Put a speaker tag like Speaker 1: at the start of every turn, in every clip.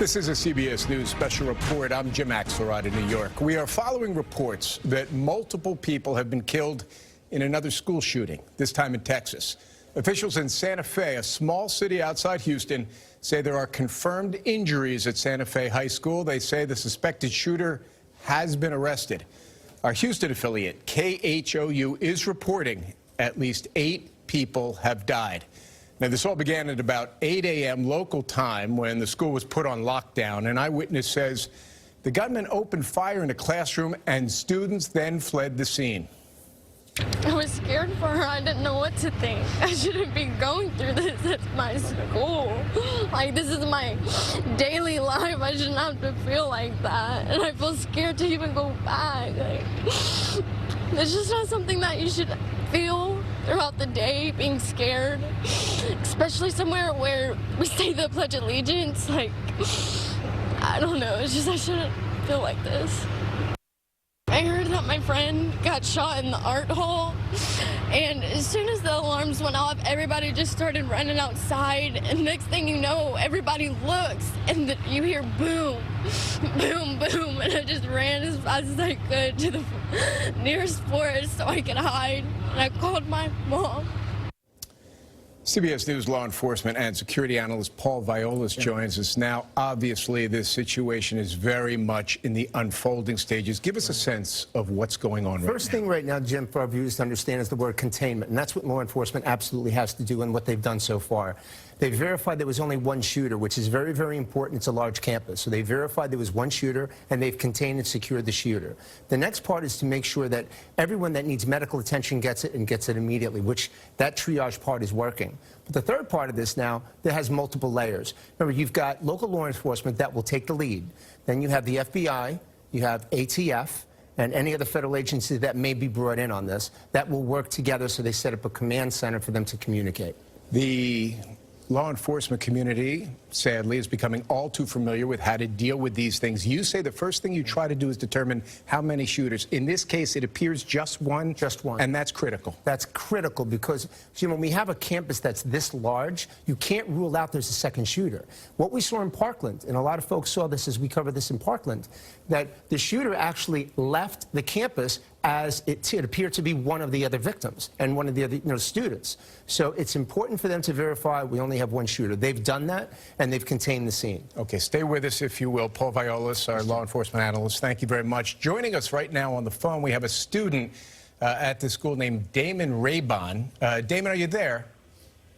Speaker 1: This is a CBS News special report. I'm Jim Axelrod in New York. We are following reports that multiple people have been killed in another school shooting, this time in Texas. Officials in Santa Fe, a small city outside Houston, say there are confirmed injuries at Santa Fe High School. They say the suspected shooter has been arrested. Our Houston affiliate, KHOU, is reporting at least 8 people have died. Now, this all began at about 8 a.m. local time when the school was put on lockdown. An eyewitness says the gunman opened fire in a classroom and students then fled the scene.
Speaker 2: I was scared for her. I didn't know what to think. I shouldn't be going through this at my school. Like, this is my daily life. I shouldn't have to feel like that. And I feel scared to even go back. Like, it's just not something that you should feel throughout the day, being scared, especially somewhere where we say the Pledge of Allegiance. Like, I don't know, it's just I shouldn't feel like this. I heard that my friend got shot in the art hall, and as soon as the alarms went off, everybody just started running outside, and next thing you know, everybody looks, and you hear boom, boom, boom, and I just ran as fast as I could to the nearest forest so I could hide, and I called my mom.
Speaker 1: CBS News law enforcement and security analyst Paul Violas joins us now. Obviously, this situation is very much in the unfolding stages. Give us a sense of what's going on right now.
Speaker 3: First thing right now, Jim, for our viewers to understand is the word containment, and that's what law enforcement absolutely has to do and what they've done so far. They verified there was only one shooter, which is very, very important. It's a large campus. So they verified there was one shooter, and they've contained and secured the shooter. The next part is to make sure that everyone that needs medical attention gets it and gets it immediately, which that triage part is working. But the third part of this now, that has multiple layers. Remember, you've got local law enforcement that will take the lead. Then you have the FBI, you have ATF, and any other federal agency that may be brought in on this, that will work together so they set up a command center for them to communicate.
Speaker 1: The law enforcement community, sadly, is becoming all too familiar with how to deal with these things. You say the first thing you try to do is determine how many shooters. In this case, it appears just one.
Speaker 3: Just one.
Speaker 1: And that's critical.
Speaker 3: That's critical because, Jim, when we have a campus that's this large, you can't rule out there's a second shooter. What we saw in Parkland, and a lot of folks saw this as we covered this in Parkland, that the shooter actually left the campus as it appeared to be one of the other victims and one of the other students. So it's important for them to verify we only have one shooter. They've done that, and they've contained the scene. Okay, stay with us, if you will. Paul Violas, our law enforcement analyst, thank you very much. Joining us right now on the phone, we have a student at the school named Damon Raybon. Damon, are you there?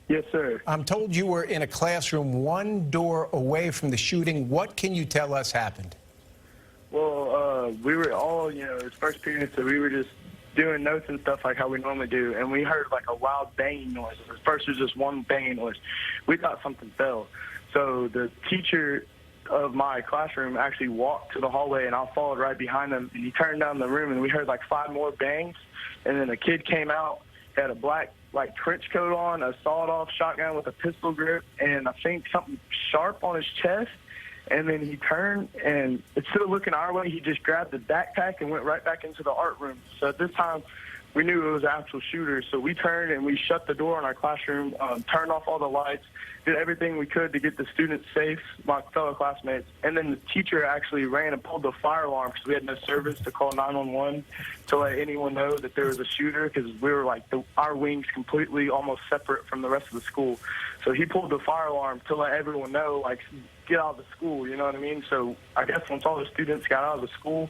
Speaker 4: Yes, sir.
Speaker 1: I'm told you were in a classroom one door away from the shooting. What can you tell us happened?
Speaker 4: Well, we were all, it was first period, so we were just doing notes and stuff like how we normally do, and we heard like a loud banging noise. At first, it was just one banging noise. We thought something fell. So the teacher of my classroom actually walked to the hallway, and I followed right behind him, and he turned down the room, and we heard like 5 more bangs, and then a kid came out, had a black trench coat on, a sawed-off shotgun with a pistol grip, and I think something sharp on his chest. And then he turned, and instead of looking our way, he just grabbed the backpack and went right back into the art room. So at this time, we knew it was an actual shooter. So we turned and we shut the door in our classroom, turned off all the lights, did everything we could to get the students safe, my fellow classmates. And then the teacher actually ran and pulled the fire alarm because we had no service to call 911 to let anyone know that there was a shooter, because we were like our wings completely almost separate from the rest of the school. So he pulled the fire alarm to let everyone know, like, get out of the school, you know what I mean? So I guess once all the students got out of the school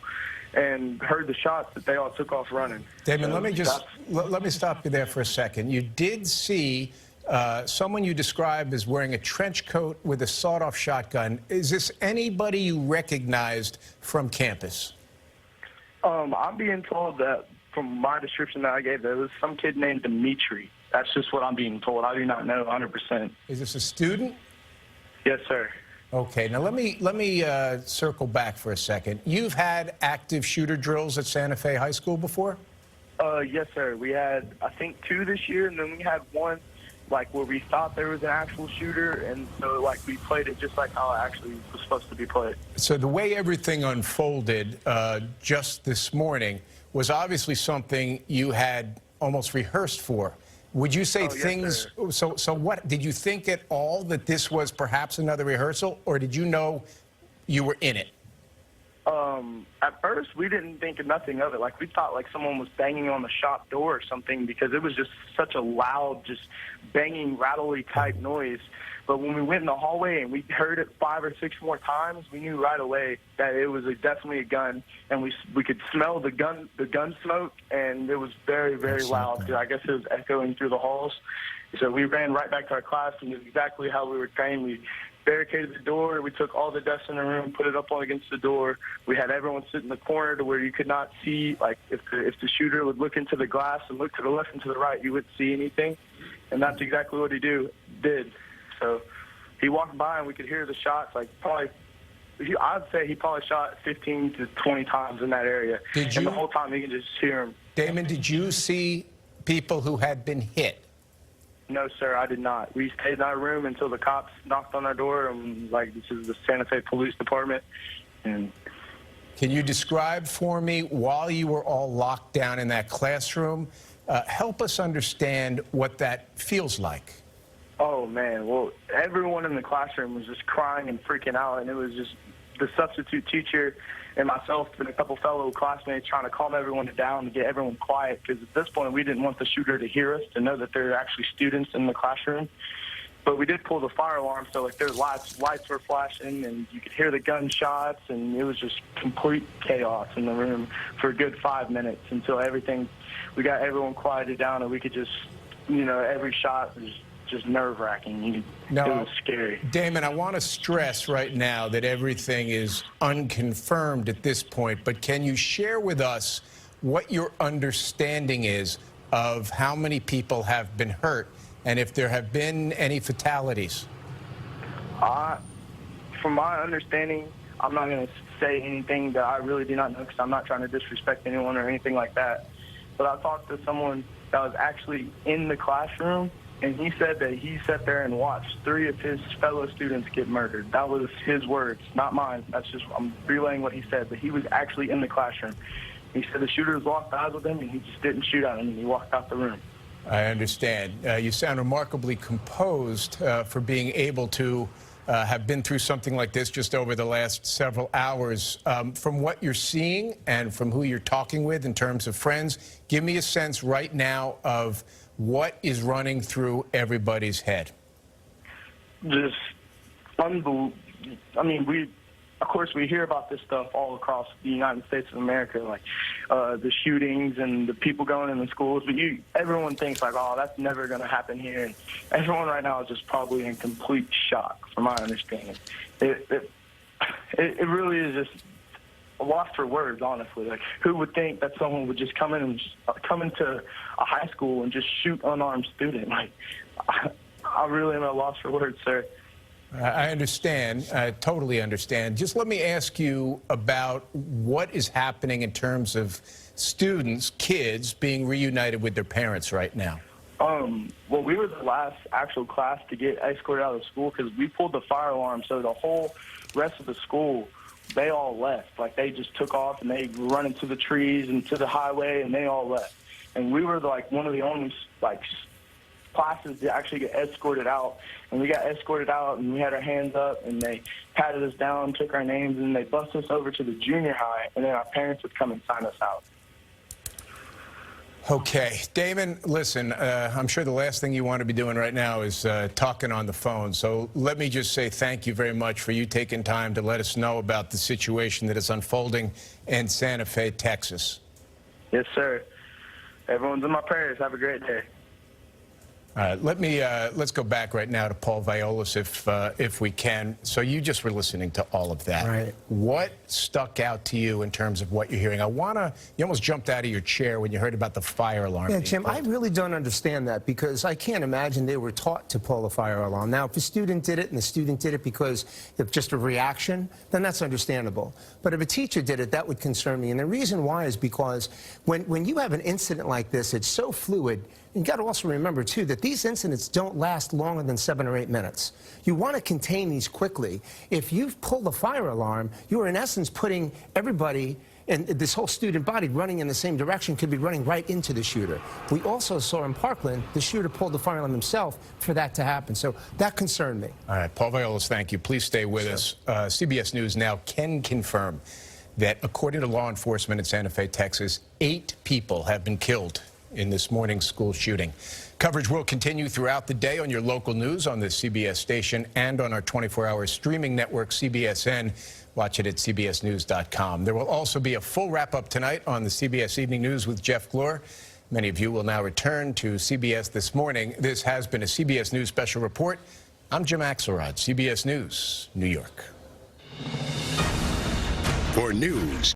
Speaker 4: and heard the shots, that they all took off running.
Speaker 1: Damon, let me stop you there for a second. You did see someone you described as wearing a trench coat with a sawed-off shotgun. Is this anybody you recognized from campus?
Speaker 4: I'm being told that from my description that I gave, there was some kid named Dimitri. That's just what I'm being told. I do not know 100%.
Speaker 1: Is this a student?
Speaker 4: Yes, sir.
Speaker 1: Okay, now let me circle back for a second. You've had active shooter drills at Santa Fe High School before?
Speaker 4: Yes, sir. We had, I think, 2 this year, and then we had one, where we thought there was an actual shooter, and so, we played it just like how it actually was supposed to be played.
Speaker 1: So the way everything unfolded just this morning was obviously something you had almost rehearsed for. Would you say
Speaker 4: Oh, yes,
Speaker 1: things,
Speaker 4: sir.
Speaker 1: so what, did you think at all that this was perhaps another rehearsal, or did you know you were in it?
Speaker 4: At first, we didn't think nothing of it. Like, we thought like someone was banging on the shop door or something, because it was just such a loud, just banging, rattly type noise. But when we went in the hallway and we heard it 5 or 6 more times, we knew right away that it was definitely a gun, and we could smell the gun smoke, and it was very, very loud. I guess it was echoing through the halls. So we ran right back to our class and did exactly how we were trained. We barricaded the door. We took all the desks in the room, put it up against the door. We had everyone sit in the corner to where you could not see. Like, if the shooter would look into the glass and look to the left and to the right, you wouldn't see anything. And that's exactly what he did. So he walked by and we could hear the shots. Like, I'd say he probably shot 15 to 20 times in that area.
Speaker 1: Did you?
Speaker 4: And the whole time you can just hear him.
Speaker 1: Damon, did you see people who had been hit?
Speaker 4: No, sir, I did not. We stayed in our room until the cops knocked on our door, and, like, this is the Santa Fe Police Department. And
Speaker 1: Can you describe for me, while you were all locked down in that classroom, help us understand what that feels like?
Speaker 4: oh, man, well, everyone in the classroom was just crying and freaking out, and it was just the substitute teacher and myself and a couple fellow classmates trying to calm everyone down to get everyone quiet, because at this point we didn't want the shooter to hear us, to know that there are actually students in the classroom. But we did pull the fire alarm, so like there's lights were flashing, and you could hear the gunshots, and it was just complete chaos in the room for a good 5 minutes until we got everyone quieted down, and we could just, every shot was just nerve-wracking. It was scary.
Speaker 1: Damon, I want to stress right now that everything is unconfirmed at this point, but can you share with us what your understanding is of how many people have been hurt and if there have been any fatalities?
Speaker 4: From my understanding, I'm not going to say anything that I really do not know, because I'm not trying to disrespect anyone or anything like that. But I talked to someone that was actually in the classroom, and he said that he sat there and watched 3 of his fellow students get murdered. That was his words, not mine. I'm relaying what he said, but he was actually in the classroom. He said the shooters locked eyes with him, and he just didn't shoot at him, and he walked out the room.
Speaker 1: I understand. You sound remarkably composed for being able to have been through something like this just over the last several hours. From what you're seeing and from who you're talking with in terms of friends, give me a sense right now of what is running through everybody's head.
Speaker 4: Just unbelievable. I mean, of course, we hear about this stuff all across the United States of America, like the shootings and the people going in the schools. But everyone thinks like, oh, that's never going to happen here. And everyone right now is just probably in complete shock, from my understanding. It really is just a loss for words, honestly. Like, who would think that someone would just come into a high school and just shoot unarmed student? Like, I really am at a loss for words, sir.
Speaker 1: I understand. I totally understand. Just let me ask you about what is happening in terms of students, kids, being reunited with their parents right now.
Speaker 4: Well, we were the last actual class to get escorted out of school, because we pulled the fire alarm, so the whole rest of the school, they all left. Like, they just took off, and they run into the trees and to the highway, and they all left. And we were, like, one of the only, classes to actually get escorted out. And we got escorted out, and we had our hands up, and they patted us down, took our names, and they bused us over to the junior high, and then our parents would come and sign us out.
Speaker 1: Okay. Damon, listen, I'm sure the last thing you want to be doing right now is talking on the phone. So let me just say thank you very much for you taking time to let us know about the situation that is unfolding in Santa Fe, Texas.
Speaker 4: Yes, sir. Everyone's in my prayers. Have a great day.
Speaker 1: Let's go back right now to Paul Violas, if we can. So you just were listening to all of that.
Speaker 3: Right.
Speaker 1: What stuck out to you in terms of what you're hearing? You almost jumped out of your chair when you heard about the fire alarm.
Speaker 3: Yeah, Jim, I really don't understand that, because I can't imagine they were taught to pull a fire alarm. Now, if a student did it and the student did it because of just a reaction, then that's understandable. But if a teacher did it, that would concern me. And the reason why is because when you have an incident like this, it's so fluid. You've got to also remember, too, that these incidents don't last longer than 7 or 8 minutes. You want to contain these quickly. If you've pulled the fire alarm, you are, in essence, putting everybody And this whole student body running in the same direction could be running right into the shooter. We also saw in Parkland, the shooter pulled the firearm himself for that to happen. So that concerned me.
Speaker 1: All right, Paul Violas, thank you. Please stay with us. CBS News now can confirm that, according to law enforcement in Santa Fe, Texas, 8 people have been killed in this morning's school shooting. Coverage will continue throughout the day on your local news on the CBS station and on our 24-hour streaming network, CBSN. Watch it at cbsnews.com. There will also be a full wrap-up tonight on the CBS Evening News with Jeff Glor. Many of you will now return to CBS This Morning. This has been a CBS News Special Report. I'm Jim Axelrod, CBS News, New York.
Speaker 5: For news,